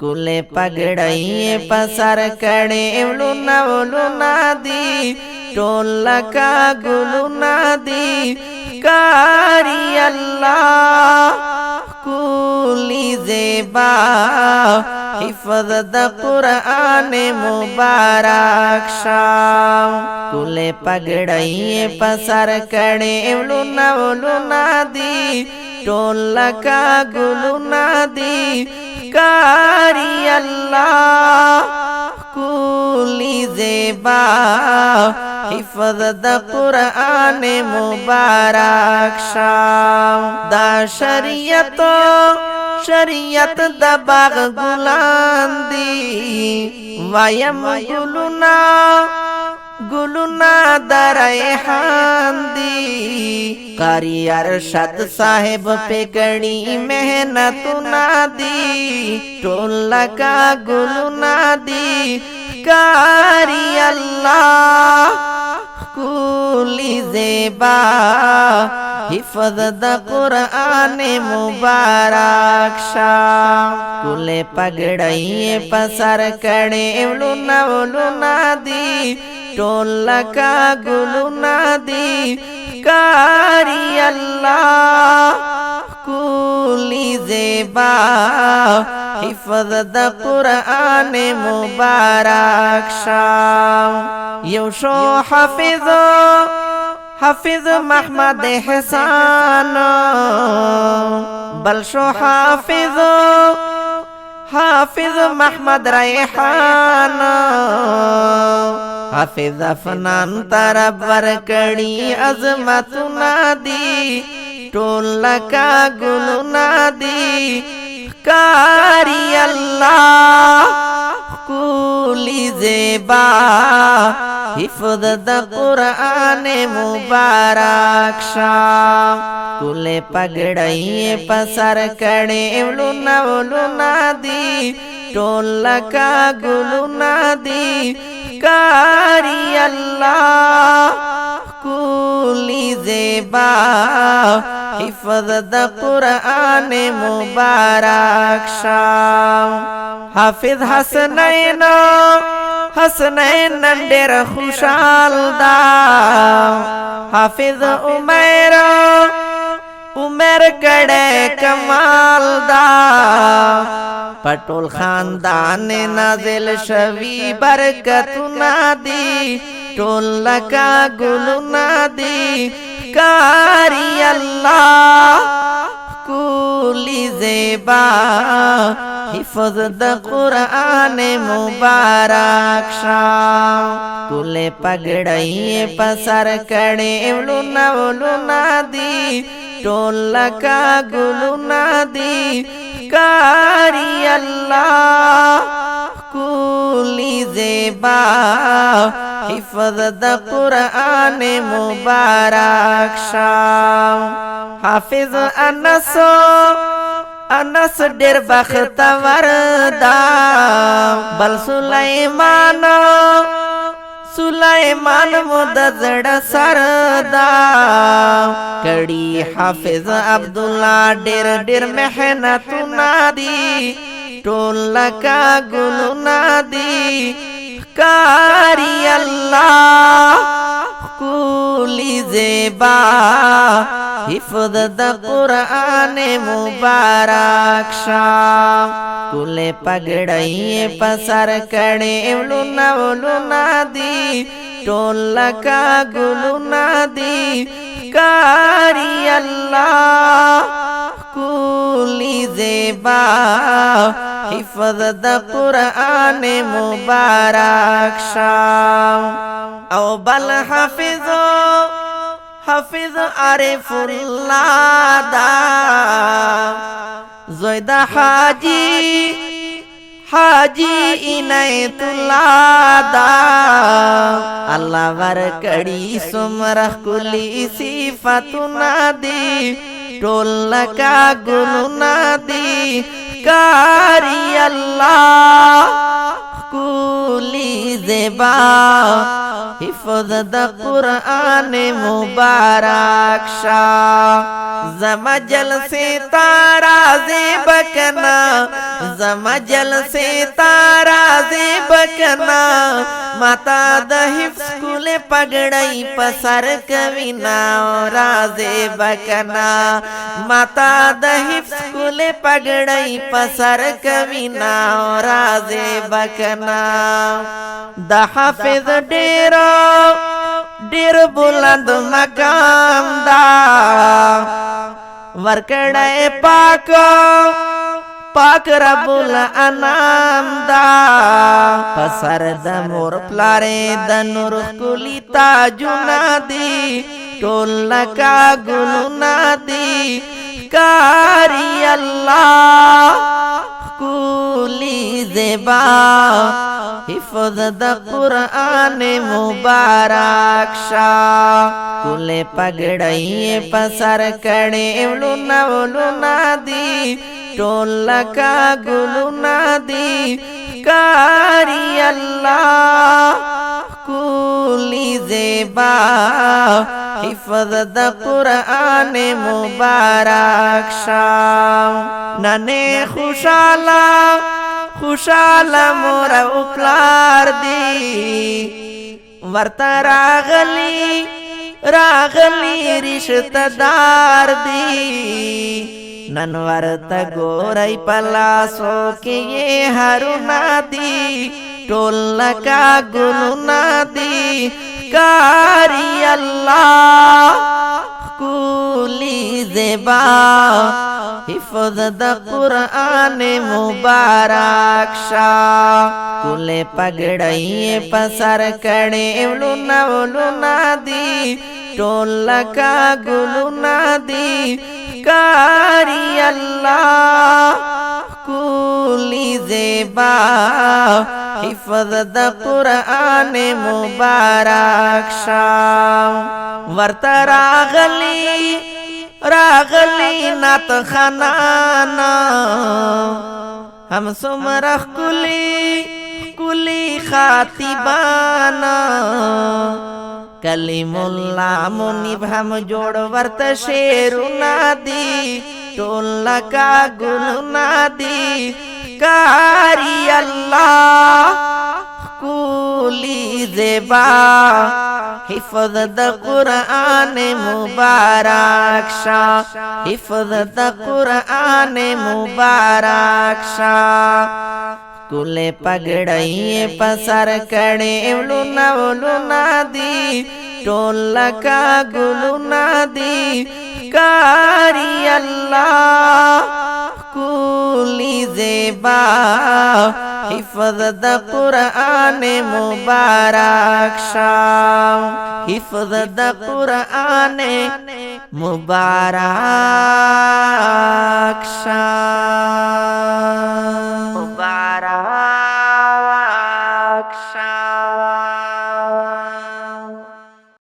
कुले पगड़ाइए पसर कड़े लुना लुना दी टोला का गुलुना दी कारी अल्लाह कुली ज़ेबा हिफ़्ज़ द कुरान मुबारक शाम कुले पगड़ाइए पसर कड़े लुना लुना दी टोला का गुलुना दी कारी अल्लाह कुली ज़ेबा हिफ़्ज़ द कुरान मुबारक शाम दा शरीयत द बाग गुलान दी वायम गुलुना दरहान दी कारी अरशद साहिब पे कड़ी मेहनत ना दी टोला का गुलुना दी कारी अल्लाह कुली ज़ेबा हिफ़्ज़ द कुरान मुबारक शाम कुले पगड़ाइए पसर कड़े लुना लुना दी टोला का गुलुना दी कारी अल्लाह कुली ज़ेबा हिफ़्ज़ द कुरान मुबारक शाम योशो हाफिज़ महमद एहसान बलशो हाफिज़ महमद रेहान हाफिज़ अफनान तरबर कड़ी अज़मत नादी टोला का गुलुना दी कारी अल्लाह कुली ज़ेबा हिफ़्ज़ द कुरान मुबारक शाम कुले पगड़ाइए पसर कड़े लुना लुना दी टोला का गुलुना दी कारी अल्लाह कुली ज़ेबा हिफ़्ज़ द कुरान मुबारक शाम हाफिज़ हसनैन नंडेर खुशाल दा हाफिज़ उमर कड़े कमाल दा पटोल खानदान नाज़िल शवी बरकत नादी टोला का गुलुना दी कारी अल्लाह कुली ज़ेबा हिफ़्ज़ द कुरान मुबारक शाम कुले पगड़ाइए पसर कड़े लुना लुना दी टोला का गुलुना दी कारी अल्लाह कुली ज़ेबा हिफ़्ज़ द कुरान मुबारक शाम हाफिज़ अनस डेर बख्तवर दा बल सुलाइमान मुदज़ड़ सरदा कड़ी हाफिज़ अब्दुल्ला डेर मेहनत नादी टोला का गुलुना दी कारी अल्लाह कुली ज़ेबा हिफ़्ज़ द कुरान मुबारक शाम कुले पगड़ाइए पसर कड़े लुना लुना दी टोला का गुलुना दी कारी अल्लाह कुली ज़ेबा हिफ़्ज़ द कुरान मुबारक शाम औ बल हाफिज़ आरिफुल्लाह दा ज़ोयदा हाजी इनायतुल्लाह दा अल्लाह वर कड़ी सुमरह कुली सिफ़त नादी टोला का गुलुना दी कारी अल्लाह कुली ज़ेबा हिफ़्ज़ द कुरान मुबारक शाम जमजल से तारा ज़ेबकना زما جلسه تارا زی بکنا ماتا د حفظ کول پګړی پسر کوي نا رازه بکنا ماتا د حفظ کول پګړی پسر کوي نا رازه بکنا د حافظ ډیر بلند مقام دا ورکړای پاک رب الانام دا پسر د مور پلاره د نور کلی تاجونه دی ټول لکا ګلونه دی کاری الله کلی زبا حفظ د قرآن مبارک شا کل پګړی پسر کړي ولونا دی ټول لکا ګلونا دی کاری الله کلی زیبا حفظ د قرآن مبارک شا ننه خوشاله مور او پلار دی ورته راغلی رشتہ دار دی نن ورته ګورای پلاسو کې هرونا دی ټول لکا ګلونا دی کاری الله کلی زبا حفظ د قرآن مبارک شا کل پګړی پسر کړي ولونا دی ټول لکا ګلونا دی کاری الله کلی زبا حفظ د قرآن مبارک شا ورته راغلی نات خنانا هم سمرخ کلی خاتبانا کلیم اللہ منیب ہم جوڑ ورت شیرونا دی ټول لکا ګلونا دی کاری اللہ کلی زبا حفظ د قرآن مبارک شا حفظ د قرآن مبارک شا کل پګړی پسر کړي ولونا دی ټول لکا ګلونا دی کاری الله کلی زبا حفظ د قرآن مبارک شا حفظ د قرآن مبارک شا